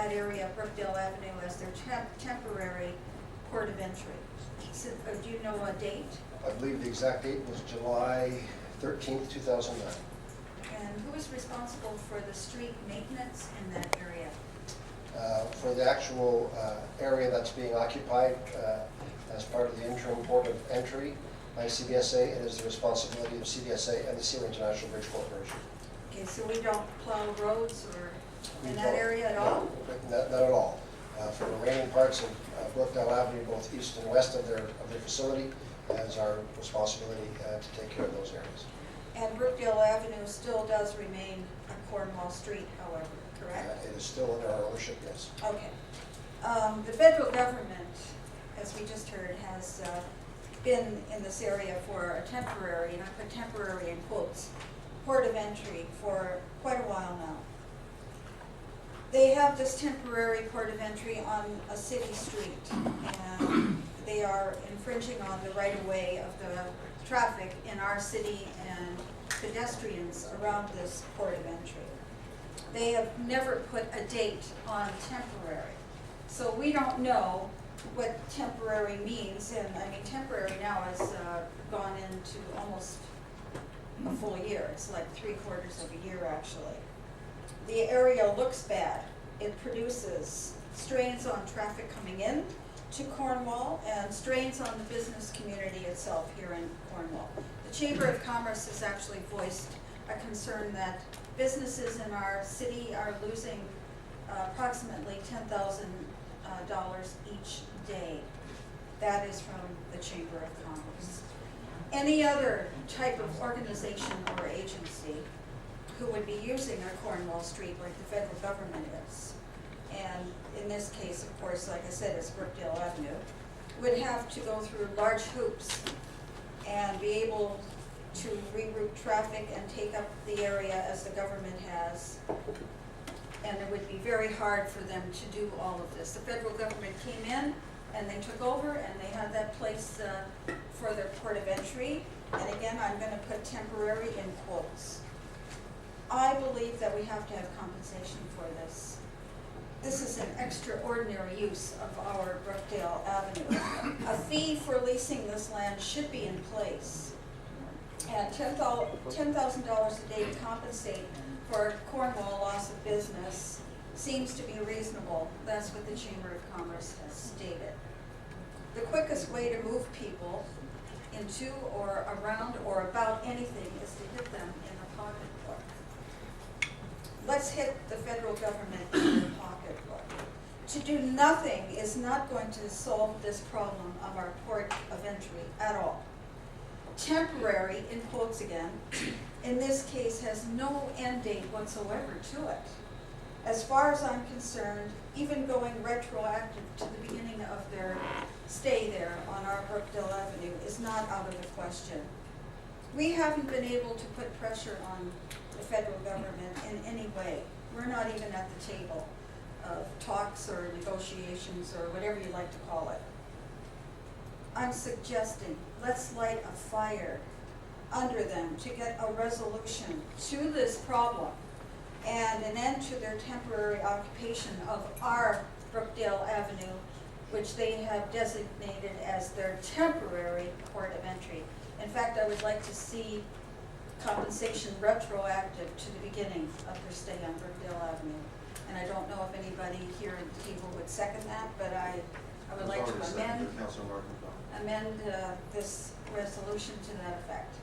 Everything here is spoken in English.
that area of Brookdale Avenue as their temporary port of entry. So, do you know a date? I believe the exact date was July 13th, 2009. And who is responsible for the street maintenance in that area? For the actual area that's being occupied as part of the interim port of entry by CBSA, it is the responsibility of CBSA and the Sealer International Bridge Corporation. Okay, so we don't plow roads or in We that don't- area at all? Not at all. For the remaining parts of Brookdale Avenue, both east and west of their facility, it is our responsibility to take care of those areas. And Brookdale Avenue still does remain a Cornwall street, however, correct? It is still under our ownership, yes. Okay. The federal government, as we just heard, has been in this area for a temporary, and I put temporary in quotes, port of entry for quite a while now. They have this temporary port of entry on a city street, and they are infringing on the right-of-way of the traffic in our city and pedestrians around this port of entry. They have never put a date on temporary. So we don't know what temporary means, and I mean temporary now has gone into almost a full year. It's like 3/4 of a year actually. The area looks bad. It produces strains on traffic coming in to Cornwall and strains on the business community itself here in Cornwall. The Chamber of Commerce has actually voiced a concern that businesses in our city are losing approximately $10,000 each day. That is from the Chamber of Commerce. Any other type of organization or agency who would be using a Cornwall street like the federal government is, and in this case, of course, like I said, it's Brookdale Avenue, would have to go through large hoops and be able to reroute traffic and take up the area as the government has. And it would be very hard for them to do all of this. The federal government came in and they took over and they had that place for their port of entry. And again, I'm going to put temporary in quotes. I believe that we have to have compensation for this. This is an extraordinary use of our Brookdale Avenue. A fee for leasing this land should be in place. And $10,000 a day to compensate for Cornwall loss of business seems to be reasonable. That's what the Chamber of Commerce has stated. The quickest way to move people into or around or about anything is to hit them in the pocketbook. Let's hit the federal government in the pocketbook. To do nothing is not going to solve this problem of our port of entry at all. Temporary, in quotes again, in this case has no end date whatsoever to it. As far as I'm concerned, even going retroactive to the beginning of their stay there on our Brookdale Avenue is not out of the question. We haven't been able to put pressure on the federal government in any way. We're not even at the table of talks or negotiations or whatever you like to call it. I'm suggesting let's light a fire under them to get a resolution to this problem and an end to their temporary occupation of our Brookdale Avenue, which they have designated as their temporary port of entry. In fact, I would like to see compensation retroactive to the beginning of their stay on Brookdale Avenue. And I don't know if anybody here at the table would second that, but I would like to amend this resolution to that effect.